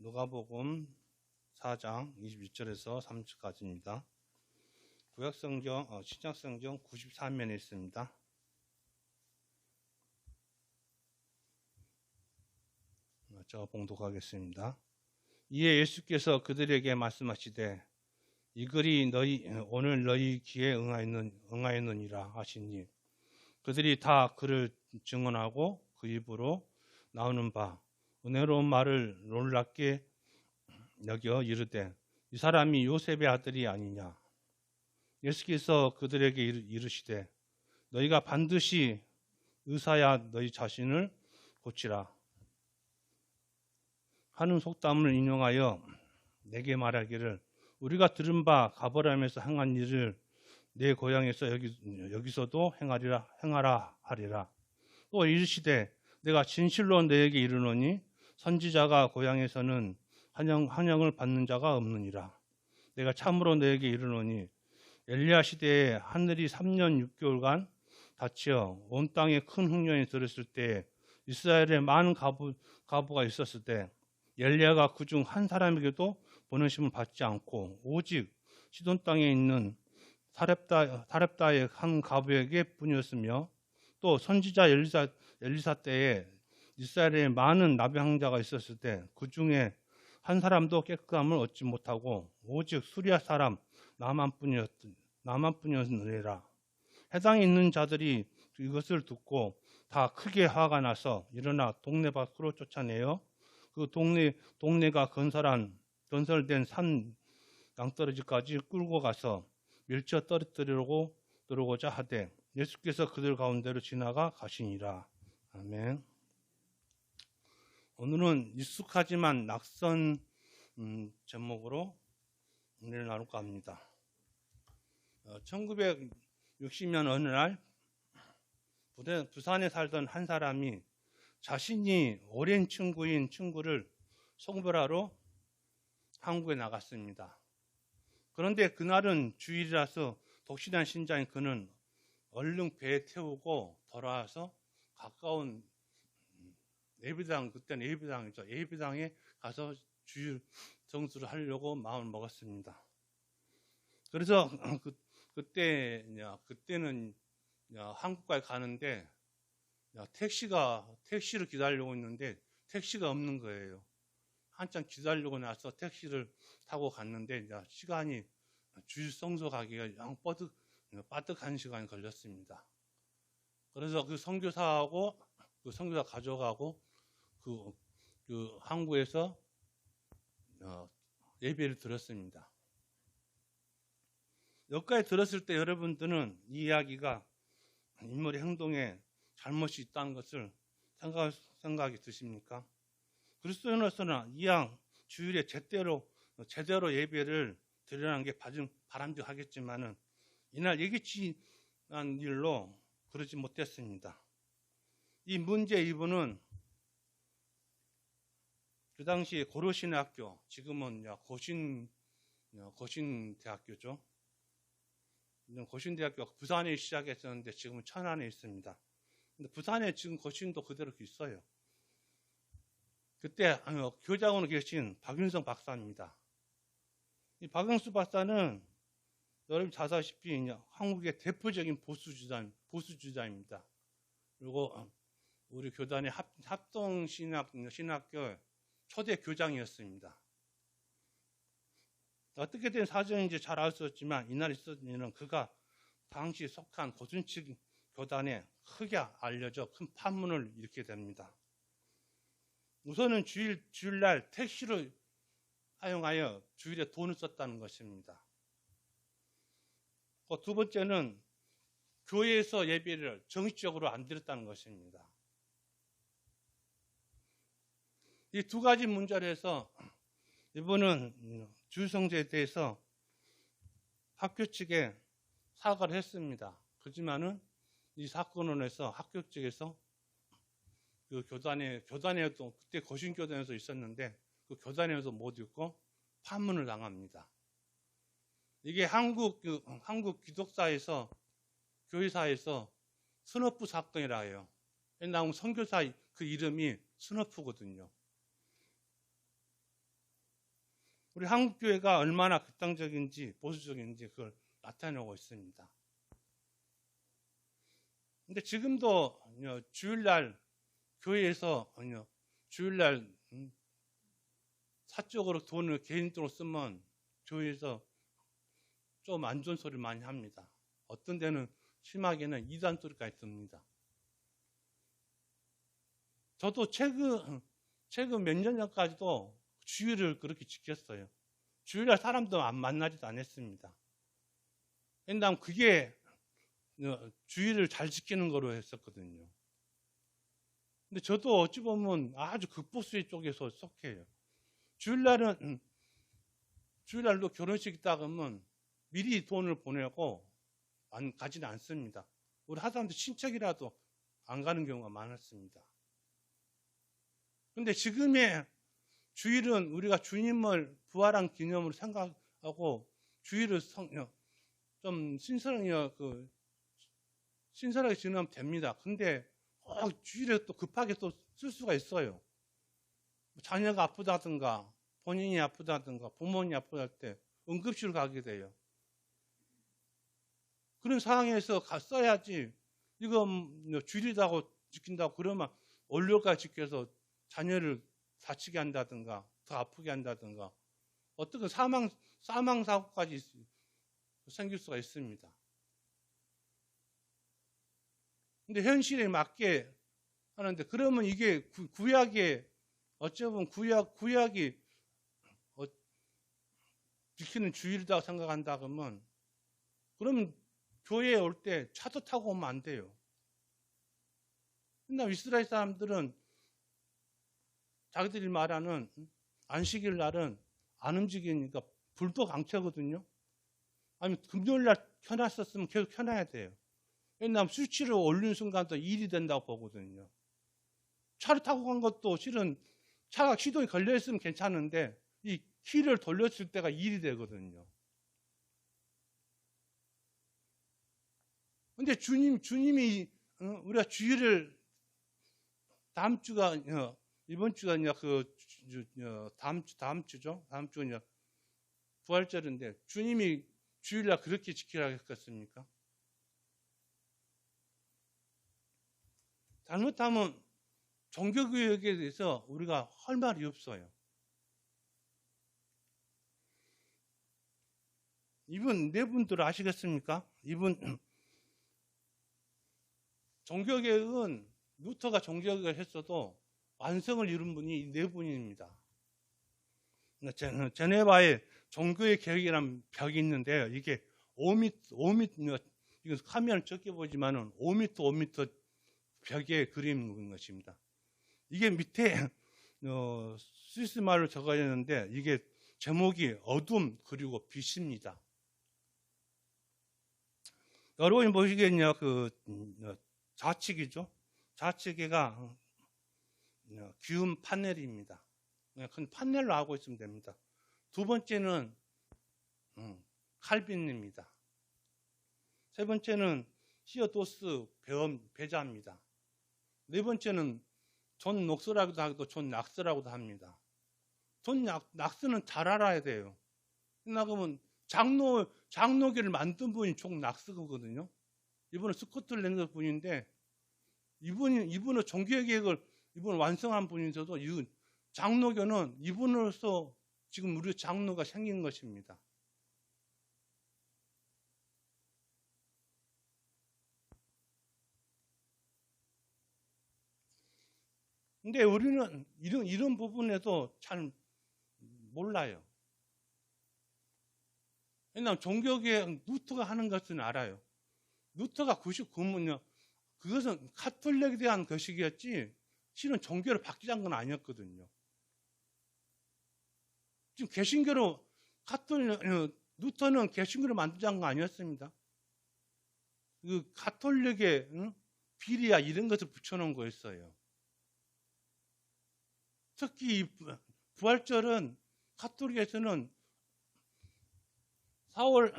누가복음 4장 21절에서 30절까지입니다. 구약성경, 신약성경 93면에 있습니다. 제가 봉독하겠습니다. 이에 예수께서 그들에게 말씀하시되 이 글이 오늘 너희 귀에 응하였느니라 하시니 그들이 다 그를 증언하고 그 입으로 나오는 바 은혜로운 말을 놀랍게 여겨 이르되 이 사람이 요셉의 아들이 아니냐. 예수께서 그들에게 이르시되 너희가 반드시 의사야 너희 자신을 고치라 하는 속담을 인용하여 내게 말하기를 우리가 들은 바 가버나움에서 행한 일을 내 고향에서 여기서도 행하라 하리라. 또 이르시되 내가 진실로 너에게 이르노니 선지자가 고향에서는 환영을 받는 자가 없느니라. 내가 참으로 너에게 이르노니 엘리야 시대에 하늘이 3년 6개월간 닫혀 온 땅에 큰 흉년이 들었을 때 이스라엘에 많은 가부가 있었을 때 엘리야가 그중 한 사람에게도 보내심을 받지 않고 오직 시돈 땅에 있는 사렙다의 한 가부에게 뿐이었으며 또 선지자 엘리사 때에 이스라엘에 많은 나병자가 있었을 때 그 중에 한 사람도 깨끗함을 얻지 못하고 오직 수리아 사람 나만뿐이었느니라. 해당에 있는 자들이 이것을 듣고 다 크게 화가 나서 일어나 동네 밖으로 쫓아내어 그 동네가 건설된 산 낭떠러지까지 끌고 가서 밀쳐 떨어뜨리고자 하되 예수께서 그들 가운데로 지나가 가시니라. 아멘. 오늘은 익숙하지만 낯선 제목으로 은혜를 나눌까 합니다. 1960년 어느 날 부산에 살던 한 사람이 자신이 오랜 친구인 친구를 송별하러 한국에 나갔습니다. 그런데 그날은 주일이라서 독실한 신자인 그는 얼른 배에 태우고 돌아와서 가까운 예배당, 그때는 예배당이죠. 예배당에 가서 주일 성수를 하려고 마음을 먹었습니다. 그래서 그때는 한국까지 가는데 택시를 기다리고 있는데 택시가 없는 거예요. 한참 기다리고 나서 택시를 타고 갔는데 시간이 주일 성수 가기가 영 빠득한 시간이 걸렸습니다. 그래서 그 선교사 가져가고 그 항구에서 예배를 드렸습니다. 여기까지 들었을 때 여러분들은 이 이야기가 인물의 행동에 잘못이 있다는 것을 생각이 드십니까? 그리스도인으로서는 이왕 주일에 제대로 예배를 드리라는 게 바람직하겠지만은 이날 예기치 않은 일로 그러지 못했습니다. 이 문제의 이분은 그 당시 고려신학교, 지금은 고신대학교죠. 고신대학교가 부산에 시작했었는데 지금은 천안에 있습니다. 근데 부산에 지금 고신도 그대로 있어요. 그때 교장으로 계신 박윤성 박사입니다. 이 박윤수 박사는 여러분 잘 아시다시피 한국의 대표적인 보수주자입니다. 그리고 우리 교단의 합동신학교 초대 교장이었습니다. 어떻게 된 사정인지 잘 알 수 없지만 이날 있었던 일은 그가 당시 속한 고순칙 교단에 크게 알려져 큰 파문을 일으키게 됩니다. 우선은 주일날 택시를 사용하여 주일에 돈을 썼다는 것입니다. 두 번째는 교회에서 예배를 정식적으로 안 드렸다는 것입니다. 이 두 가지 문제를 해서 이분은 주일 성수에 대해서 학교 측에 사과를 했습니다. 그렇지만은 이 사건으로 해서 학교 측에서 그 교단에도 그때 고신교단에서 있었는데 그 교단에서 못 있고 파문을 당합니다. 이게 한국 기독사에서 교회사에서 스너프 사건이라 해요. 나온 선교사 그 이름이 스너프거든요. 우리 한국 교회가 얼마나 극단적인지 보수적인지 그걸 나타내고 있습니다. 근데 지금도 주일날 교회에서 주일날 사적으로 돈을 개인적으로 쓰면 교회에서 좀 안 좋은 소리를 많이 합니다. 어떤 데는 심하게는 이단 소리까지 듭니다. 저도 최근 몇 년 전까지도 주일을 그렇게 지켰어요. 주일날 사람도 만나지도 않았습니다. 왜냐하면 그게 주일을 잘 지키는 거로 했었거든요. 근데 저도 어찌 보면 아주 극보수의 쪽에서 속해요. 주일날도 결혼식 있다 그러면 미리 돈을 보내고 가지는 않습니다. 우리 하사람들 친척이라도 안 가는 경우가 많았습니다. 근데 지금의 주일은 우리가 주님을 부활한 기념으로 생각하고 주일을 좀 신선하게 지내면 됩니다. 근데 주일에 또 급하게 또 쓸 수가 있어요. 자녀가 아프다든가 본인이 아프다든가 부모님이 아프다 할 때 응급실 가게 돼요. 그런 상황에서 써야지. 이거 주일이라고 지킨다고 그러면 월요일까지 지켜서 자녀를 다치게 한다든가 더 아프게 한다든가 어떻게 사망 사고까지 생길 수가 있습니다. 근데 현실에 맞게 하는데 그러면 이게 구약에 어찌 보면 구약이 지키는 주일이라고 생각한다 그러면 교회에 올 때 차도 타고 오면 안 돼요. 근데 이스라엘 사람들은 자기들이 말하는 안식일 날은 안 움직이니까 불도 강차거든요. 아니면 금요일 날 켜놨었으면 계속 켜놔야 돼요. 왜냐하면 수치를 올리는 순간도 일이 된다고 보거든요. 차를 타고 간 것도 실은 차가 시동이 걸려있으면 괜찮은데 이 키를 돌렸을 때가 일이 되거든요. 근데 주님이 우리가 주일을 다음 주가 이번 주가 다음 주죠. 다음 주가 부활절인데 주님이 주일날 그렇게 지키라 했겠습니까? 잘못하면 종교개혁에 대해서 우리가 할 말이 없어요. 이분 네 분들 아시겠습니까? 이분 종교개혁은 루터가 종교개혁을 했어도 완성을 이룬 분이 네 분입니다. 제네바에 종교의 개혁이라는 벽이 있는데요. 이게 5m, 이거 화면을 적게 보지만은 5m 벽에 그린 것입니다. 이게 밑에 스위스 말로 적어져 있는데 이게 제목이 어둠 그리고 빛입니다. 여러분이 보시기에는요, 좌측이죠. 좌측에가 기움 파넬입니다. 큰 파넬로 하고 있으면 됩니다. 두 번째는 칼빈입니다. 세 번째는 히어도스 배자입니다. 네 번째는 존 녹스라고도 하고 존 낙스라고도 합니다. 존 낙스는 잘 알아야 돼요. 그러면 장로교를 만든 분이 존 낙스거든요. 이분은 스코틀랜드 분인데 이분은 종교개혁을 이분은 완성한 분이셔도 장로교는 이분으로서 지금 우리 장로가 생긴 것입니다. 근데 우리는 이런 부분에도 잘 몰라요. 왜냐하면 종교개혁 루터가 하는 것은 알아요. 루터가 99년요. 그것은 카톨릭에 대한 것이었지 실은 종교를 바뀌자는 건 아니었거든요. 지금 개신교로 루터는 개신교를 만들자는 건 아니었습니다. 그 카톨릭의 비리야 이런 것을 붙여놓은 거였어요. 특히 부활절은 카톨릭에서는 5월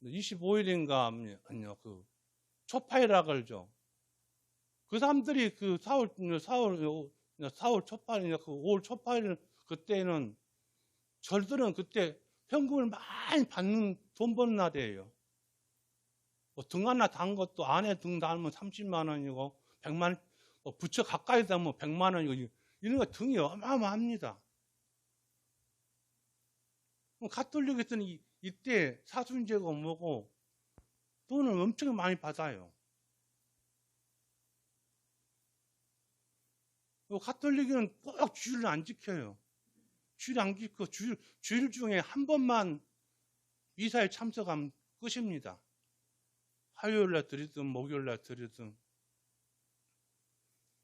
25일인가 초파이라 그러죠. 그 사람들이 4월 초파일이냐 5월 초파일을 그때는 절들은 그때 현금을 많이 받는 돈 버는 날이에요. 뭐 등 하나 단 것도 안에 등 달면 30만 원이고 100만 원, 부처 가까이 달면 100만 원이고 이런 거 등이 어마어마합니다. 가톨릭에서는 이때 사순제가 뭐고 돈을 엄청 많이 받아요. 가톨릭은 꼭 주일을 안 지켜요. 주일 안 지키고 주일 중에 한 번만 미사에 참석하면 끝입니다. 화요일날 드리든 목요일날 드리든.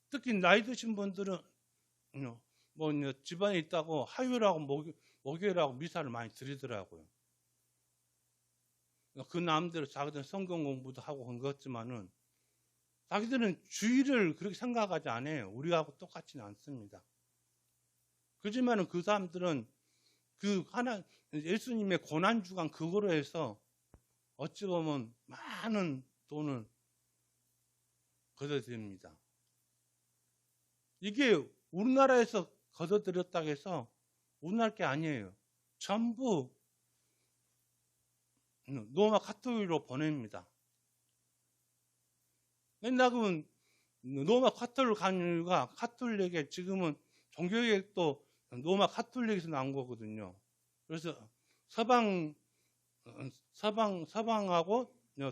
특히 나이 드신 분들은 뭐 집안에 있다고 화요일하고 목요일하고 미사를 많이 드리더라고요. 그 남대로 자기들은 성경 공부도 하고 한 것 같지만은 자기들은 주일을 그렇게 생각하지 않아요. 우리하고 똑같지는 않습니다. 그렇지만은 그 사람들은 그 하나 예수님의 고난 주간 그거로 해서 어찌 보면 많은 돈을 걷어들입니다. 이게 우리나라에서 걷어들였다고 해서 우리나라 게 아니에요. 전부 로마 카톨릭으로 보냅니다. 맨날 그러면 로마 카톨릭 간 이유가 카톨릭에 지금은 종교개혁도 로마 카톨릭에서 나온 거거든요. 그래서 서방하고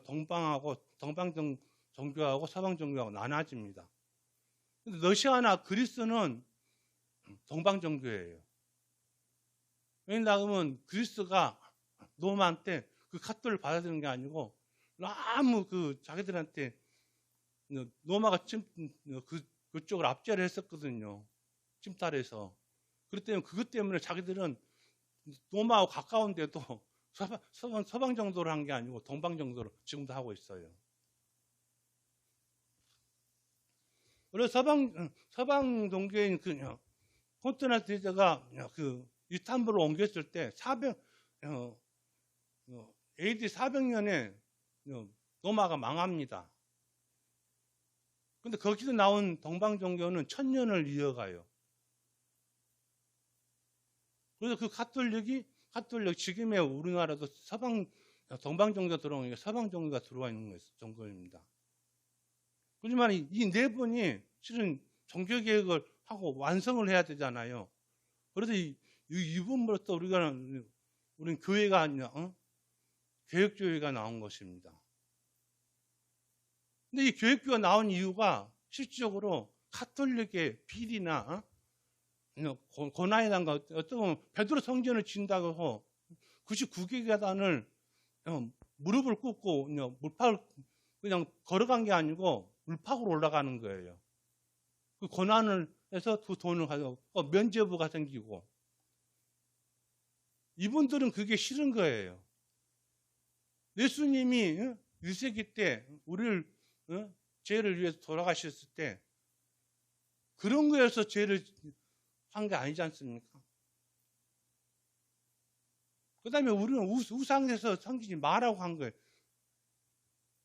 동방 종교하고 서방 종교하고 나눠집니다. 근데 러시아나 그리스는 동방 종교예요. 왜냐하면 그리스가 로마한테 그 카톨릭을 받아들이는 게 아니고 너무 그 자기들한테 로마가 그쪽을 압제를 했었거든요. 침탈해서. 그렇기 때문에 그것 때문에 자기들은 로마하고 가까운데도 서방 정도로 한 게 아니고 동방 정도로 지금도 하고 있어요. 그래서 서방 종교인 콘스탄티노가 그 이스탄불을 옮겼을 때 AD 400년에 로마가 망합니다. 근데 거기서 나온 동방 종교는 1000년을 이어가요. 그래서 그 가톨릭 지금의 우리나라도 동방 종교 들어오는 게 서방 종교가 들어와 있는 종교입니다. 그렇지만 이 네 분이 실은 종교 개혁을 하고 완성을 해야 되잖아요. 그래서 이분으로부터 우리는 교회가 아니라 교육교회가 나온 것입니다. 근데 이 교육교회가 나온 이유가 실질적으로 가톨릭의 비리나 고난에 대한 것, 어떤 보면 베드로 성전을 지은다고 해서 99개 계단을 무릎을 꿇고 물팍을 그냥 걸어간 게 아니고 물팍으로 올라가는 거예요. 그 고난을 해서 그 돈을 가지고 면죄부가 생기고 이분들은 그게 싫은 거예요. 예수님이 1세기 때 우리를 죄를 위해서 돌아가셨을 때 그런 거에서 죄를 한 게 아니지 않습니까? 그 다음에 우리는 우상에서 섬기지 말라고 한 거예요.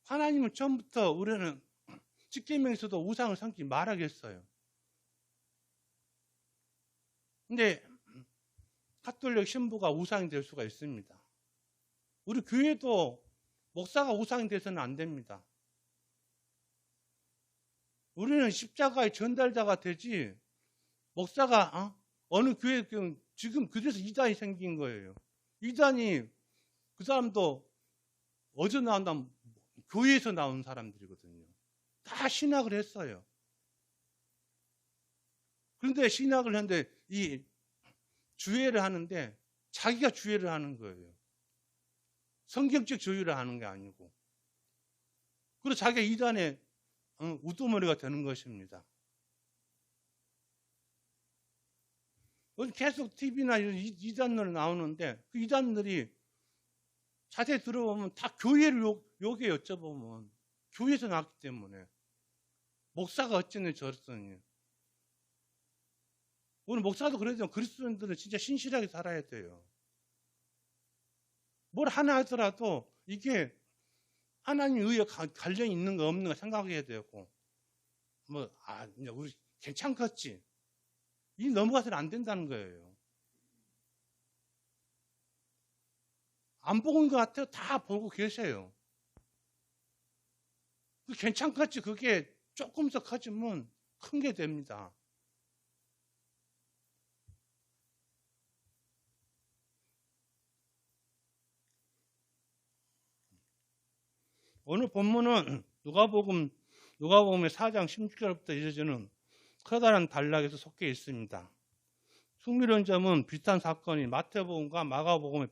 하나님은 처음부터 우리는 십계명에서도 우상을 섬기지 말라겠어요. 근데 가톨릭 신부가 우상이 될 수가 있습니다. 우리 교회도 목사가 우상이 돼서는 안 됩니다. 우리는 십자가의 전달자가 되지 목사가 어느 교회 지금 그래서 이단이 생긴 거예요. 이단이 그 사람도 어디서 나온다면 교회에서 나온 사람들이거든요. 다 신학을 했어요. 그런데 신학을 했는데 이 주회를 하는데 자기가 주회를 하는 거예요. 성경적 주의를 하는 게 아니고. 그리고 자기가 이단의 우두머리가 되는 것입니다. 계속 TV나 이단들 나오는데 그 이단들이 자세히 들어보면 다 교회를 욕에 여쭤보면 교회에서 나왔기 때문에 목사가 어쩌니 저랬더니 오늘 목사도 그래도 그리스도인들은 진짜 신실하게 살아야 돼요. 뭘 하나 하더라도 이게 하나님 의에 관련이 있는 거 없는 거 생각해야 되고 이제 우리 괜찮겠지 이 넘어가서는 안 된다는 거예요. 안 보는 것 같아요. 다 보고 계세요. 괜찮겠지. 그게 조금 더 커지면 큰 게 됩니다. 오늘 본문은 누가복음의 4장 16절부터 이어지는 커다란 단락에서 속해 있습니다. 흥미로운 점은 비슷한 사건이 마태복음과 마가복음의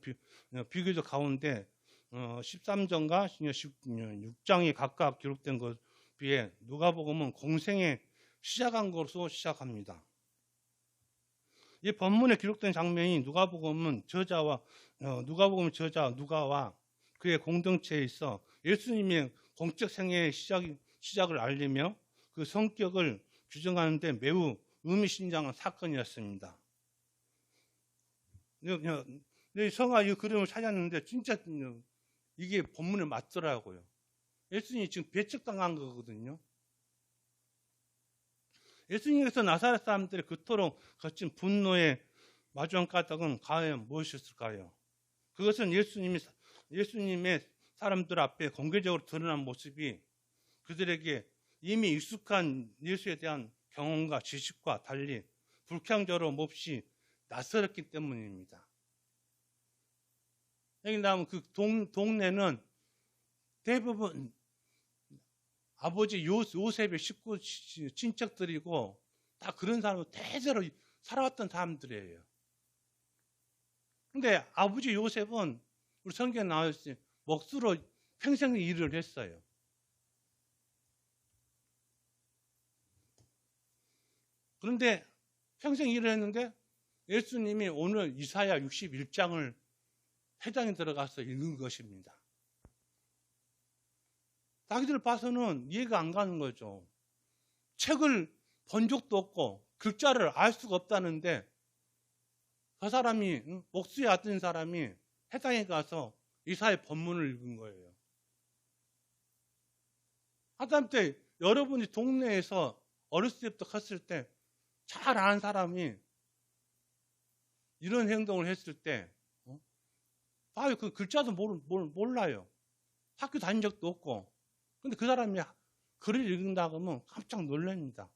비교적 가운데 13장과 16장이 각각 기록된 것에 비해 누가복음은 공생에 시작한 것으로 시작합니다. 이 본문에 기록된 장면이 누가복음의 저자 누가와 그의 공동체에 있어 예수님의 공적 생애의 시작을 알리며 그 성격을 규정하는 데 매우 의미심장한 사건이었습니다. 성아 이 그림을 찾았는데 진짜 이게 본문에 맞더라고요. 예수님이 지금 배척당한 거거든요. 예수님께서 나사렛 사람들이 그토록 거친 분노의 마지막 까닭은 과연 무엇이었을까요? 그것은 예수님의 사람들 앞에 공개적으로 드러난 모습이 그들에게 이미 익숙한 예수에 대한 경험과 지식과 달리 불평적으로 몹시 낯설었기 때문입니다. 여기 나오면 그 동네는 대부분 아버지 요셉의 식구 친척들이고 다 그런 사람은 대대로 살아왔던 사람들이에요. 근데 아버지 요셉은 우리 성경에 나와있어요. 목수로 평생 일을 했어요. 그런데 평생 일을 했는데 예수님이 오늘 이사야 61장을 회당에 들어가서 읽은 것입니다. 자기들 봐서는 이해가 안 가는 거죠. 책을 본 적도 없고 글자를 알 수가 없다는데 그 사람이 목수의 아들 사람이 회당에 가서 이사야 본문을 읽은 거예요. 하다못해 여러분이 동네에서 어렸을 때부터 컸을 때 잘 아는 사람이 이런 행동을 했을 때 아유 그 글자도 몰라요. 학교 다닌 적도 없고 근데 그 사람이 글을 읽는다고 하면 깜짝 놀랍니다.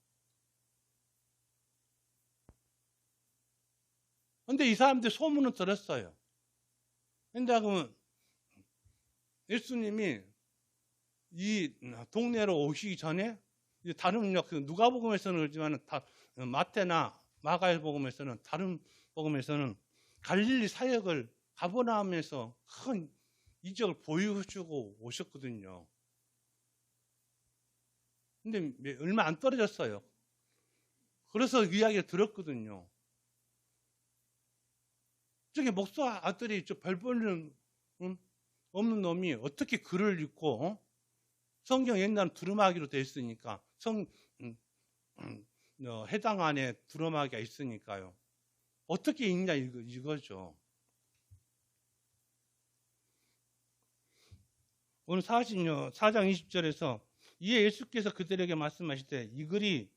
근데 이 사람들 소문은 들었어요. 근데 그러면 예수님이 이 동네로 오시기 전에 다른 누가복음에서는 그렇지만 마태나 마가복음에서는 다른 복음에서는 갈릴리 사역을 가버나움에서 큰 이적을 보여주고 오셨거든요. 근데 얼마 안 떨어졌어요. 그래서 이야기를 들었거든요. 저기 목사 아들이 별볼일 없는 놈이 어떻게 글을 읽고 성경 옛날에 두루마기로 되어 있으니까 해당 안에 두루마기가 있으니까요. 어떻게 읽냐 이거죠. 오늘 4장 20절에서 이에 예수께서 그들에게 말씀하시되 이 글이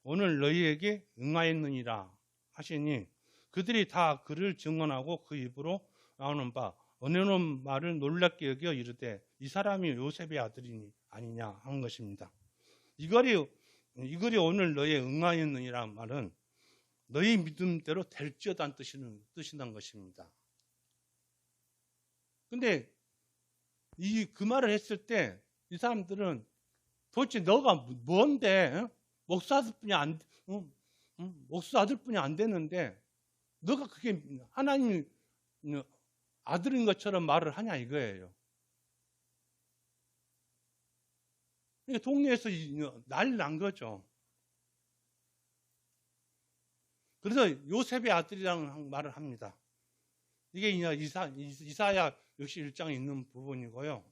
오늘 너희에게 응하였느니라 하시니 그들이 다 그를 증언하고 그 입으로 나오는 바 언어는 말을 놀랍게 여겨 이르되 이 사람이 요셉의 아들이니 아니냐 한 것입니다. 이 글이 오늘 너희에 응하였느니라는 말은 너희 믿음대로 될지어다는 뜻이란 것입니다. 근데 그 말을 했을 때 이 사람들은 도대체 너가 뭔데 목수 아들뿐이 안 되는데 너가 그게 하나님 아들인 것처럼 말을 하냐 이거예요. 그러니까 동네에서 난리 난 거죠. 그래서 요셉의 아들이라는 말을 합니다. 이게 이사야 61장에 있는 부분이고요.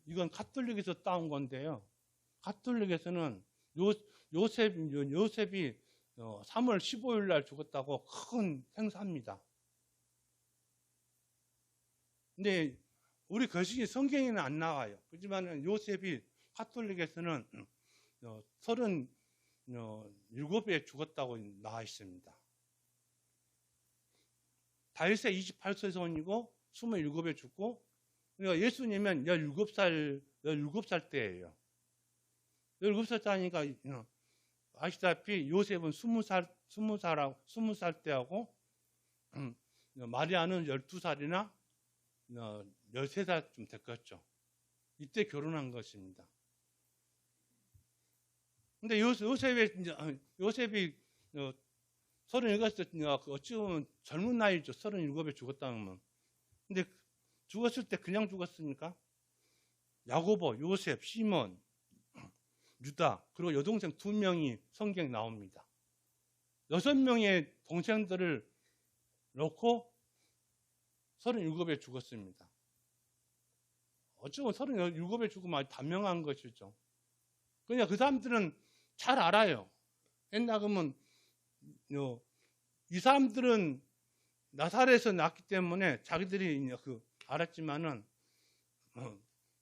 이건 가톨릭에서 따온 건데요. 가톨릭에서는 요셉이 3월 15일 날 죽었다고 큰 행사합니다. 근데 우리 거시기 성경에는 안 나와요. 그렇지만 요셉이 가톨릭에서는 37에 죽었다고 나와 있습니다. 다윗의 28세손이고 27에 죽고, 그러니까 예수님은 17살 때예요. 17살 때니까 아시다시피 요셉은 20살 때하고 마리아는 12살이나 13살쯤 됐겠죠. 이때 결혼한 것입니다. 근데 요셉이 37살 때 어찌 보면 젊은 나이죠. 37에 죽었다면. 근데 죽었을 때 그냥 죽었습니까? 야고보, 요셉, 시몬, 유다, 그리고 여동생 2명이 성경에 나옵니다. 6명의 동생들을 놓고 37에 죽었습니다. 어쩌면 37에 죽으면 아주 단명한 것이죠. 그러니까 그 사람들은 잘 알아요. 옛날 그러면 이 사람들은 나사렛에서 낳기 때문에 자기들이 알았지만은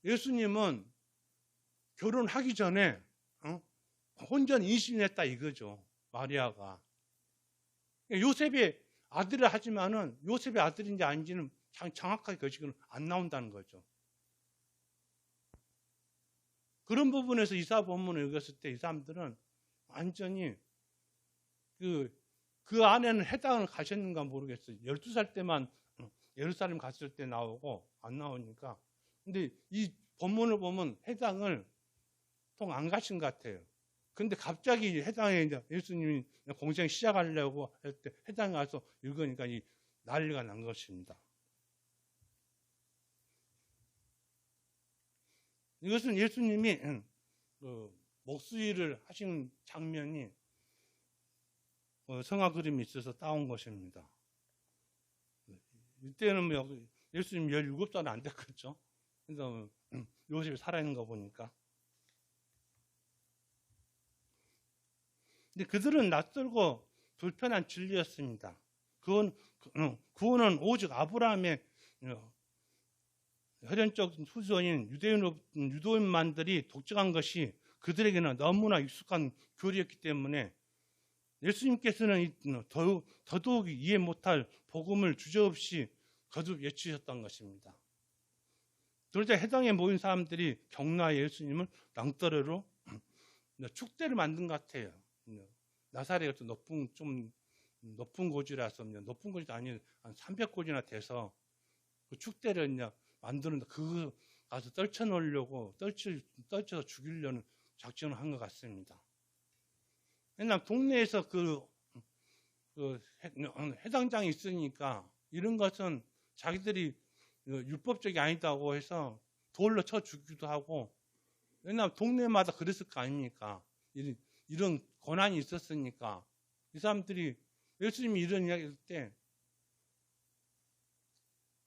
예수님은 결혼하기 전에 혼전 임신했다 이거죠. 마리아가. 요셉의 아들을 하지만은 요셉의 아들인지 아닌지는 정확하게 그 지금 안 나온다는 거죠. 그런 부분에서 이사 본문을 읽었을 때 이 사람들은 완전히 그 안에는 해당을 가셨는가 모르겠어요. 12살 때만 예루살렘 갔을 때 나오고 안 나오니까. 근데 이 본문을 보면 해당을 통 안 가신 것 같아요. 근데 갑자기 해당에 이제 예수님이 공생 시작하려고 할 때 해당에 가서 읽으니까 이 난리가 난 것입니다. 이것은 예수님이 목수일을 하시는 장면이 성화 그림이 있어서 따온 것입니다. 이때는 예수님 17살 안 됐겠죠. 그래서 요셉이 살아있는 거 보니까. 근데 그들은 낯설고 불편한 진리였습니다. 구원은 오직 아브라함의 혈연적 후손인 유대인만들이 독점한 것이 그들에게는 너무나 익숙한 교리였기 때문에 예수님께서는 더더욱 이해 못할 복음을 주저없이 거듭 외치셨던 것입니다. 그러자 해당에 모인 사람들이 경나의 예수님을 낭떠러로 축대를 만든 것 같아요. 나사렛이 좀 높은 고지라서 높은 고지도 아닌 한 300고지나 돼서 그 축대를 이제 만드는데 그 가서 떨쳐놓으려고 떨쳐서 죽이려는 작전을 한 것 같습니다. 맨날 동네에서 그 해당장이 있으니까 이런 것은 자기들이 율법적이 아니다고 해서 돌로 쳐 죽기도 하고, 왜냐하면 동네마다 그랬을 거 아닙니까? 이런 권한이 있었으니까 이 사람들이 예수님이 이런 이야기 할 때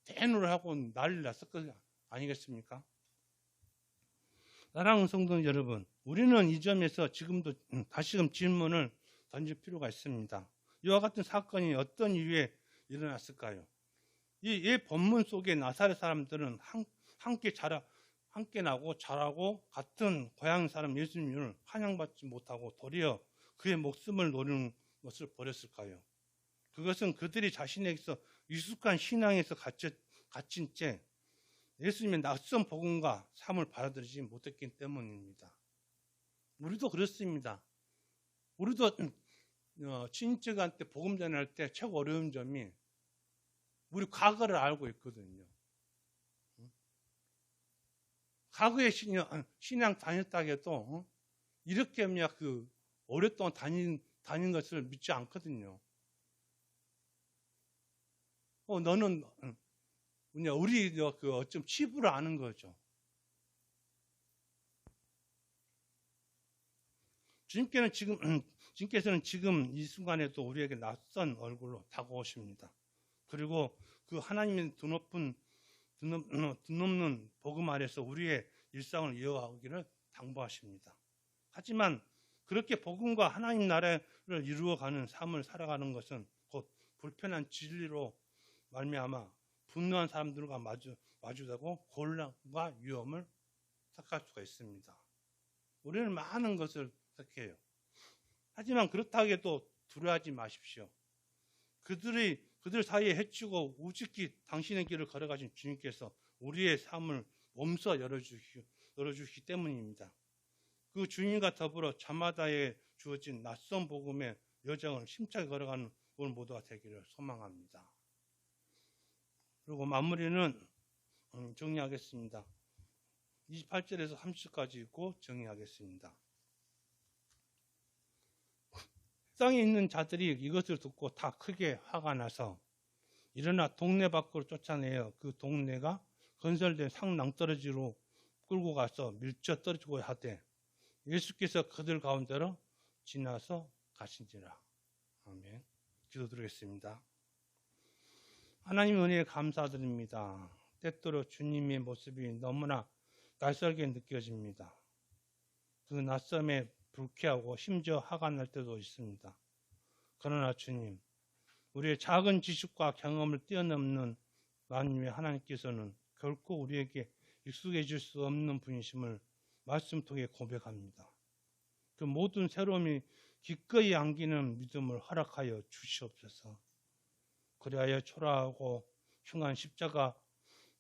대노를 하고 난리 났을 거 아니겠습니까? 사랑하는 성도 여러분, 우리는 이 점에서 지금도 다시금 질문을 던질 필요가 있습니다. 이와 같은 사건이 어떤 이유에 일어났을까요? 이 본문 속의 나사렛 사람들은 함께 나고 자라고 같은 고향 사람 예수님을 환영받지 못하고 도리어 그의 목숨을 노리는 것을 버렸을까요? 그것은 그들이 자신에게서 익숙한 신앙에서 갇힌 채 예수님의 낯선 복음과 삶을 받아들이지 못했기 때문입니다. 우리도 그렇습니다. 우리도 친인척한테 복음 전할 때 최고 어려운 점이 우리 과거를 알고 있거든요. 과거에 신앙 다녔다 해도 이렇게 오랫동안 다닌 것을 믿지 않거든요. 너는 우리 어쩜 치부를 아는 거죠. 주님께서는 지금 이 순간에도 우리에게 낯선 얼굴로 다가오십니다. 그리고 그 하나님의 드높는 복음 아래서 우리의 일상을 이어가기를 당부하십니다. 하지만 그렇게 복음과 하나님 나라를 이루어가는 삶을 살아가는 것은 곧 불편한 진리로 말미암아 분노한 사람들과 마주하고 곤란과 위험을 택할 수가 있습니다. 우리는 많은 것을 택해요. 하지만 그렇다고 해도 두려워하지 마십시오. 그들의 그들 사이에 해치고 우습게 당신의 길을 걸어가신 주님께서 우리의 삶을 몸소 열어주시기 때문입니다. 그 주님과 더불어 자마다에 주어진 낯선 복음의 여정을 힘차게 걸어가는 오늘 모두가 되기를 소망합니다. 그리고 마무리는 정리하겠습니다. 28절에서 30절까지 읽고 정리하겠습니다. 세상에 있는 자들이 이것을 듣고 다 크게 화가 나서 일어나 동네 밖으로 쫓아내어 그 동네가 건설된 상낭떠러지로 끌고 가서 밀쳐 떨어지고 하되 예수께서 그들 가운데로 지나서 가신지라. 아멘. 기도드리겠습니다. 하나님 은혜에 감사드립니다. 때때로 주님의 모습이 너무나 낯설게 느껴집니다. 그 낯섦에 불쾌하고 심지어 화가 날 때도 있습니다. 그러나 주님, 우리의 작은 지식과 경험을 뛰어넘는 만유의 하나님께서는 결코 우리에게 익숙해질 수 없는 분이심을 말씀 통해 고백합니다. 그 모든 새로움이 기꺼이 안기는 믿음을 허락하여 주시옵소서. 그리하여 초라하고 흉한 십자가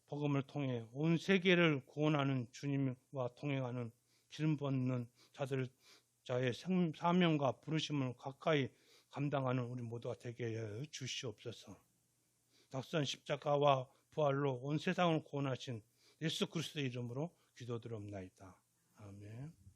복음을 통해 온 세계를 구원하는 주님과 동행하는 기름 붓는 자의 사명과 부르심을 가까이 감당하는 우리 모두가 되게 해 주시옵소서. 낙선 십자가와 부활로 온 세상을 구원하신 예수 그리스도의 이름으로 기도드립나이다. 아멘.